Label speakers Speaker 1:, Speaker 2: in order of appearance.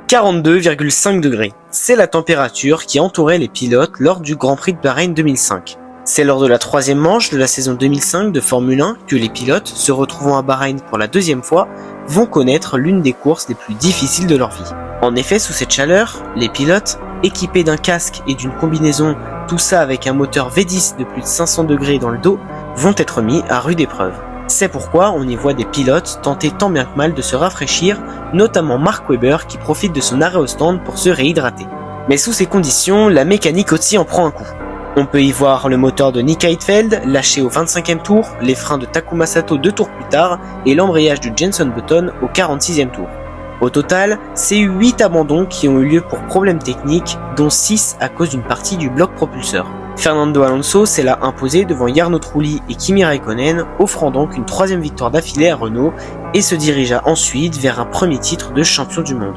Speaker 1: 42,5 degrés. C'est la température qui entourait les pilotes lors du Grand Prix de Bahreïn 2005. C'est lors de la troisième manche de la saison 2005 de Formule 1 que les pilotes, se retrouvant à Bahreïn pour la deuxième fois, vont connaître l'une des courses les plus difficiles de leur vie. En effet, sous cette chaleur, les pilotes, équipés d'un casque et d'une combinaison, tout ça avec un moteur V10 de plus de 500 degrés dans le dos, vont être mis à rude épreuve. C'est pourquoi on y voit des pilotes tenter tant bien que mal de se rafraîchir, notamment Mark Webber qui profite de son arrêt au stand pour se réhydrater. Mais sous ces conditions, la mécanique aussi en prend un coup. On peut y voir le moteur de Nick Heidfeld lâché au 25e tour, les freins de Takuma Sato 2 tours plus tard et l'embrayage de Jenson Button au 46e tour. Au total, c'est 8 abandons qui ont eu lieu pour problèmes techniques, dont 6 à cause d'une partie du bloc propulseur. Fernando Alonso s'est là imposé devant Jarno Trulli et Kimi Räikkönen, offrant donc une troisième victoire d'affilée à Renault et se dirigea ensuite vers un premier titre de champion du monde.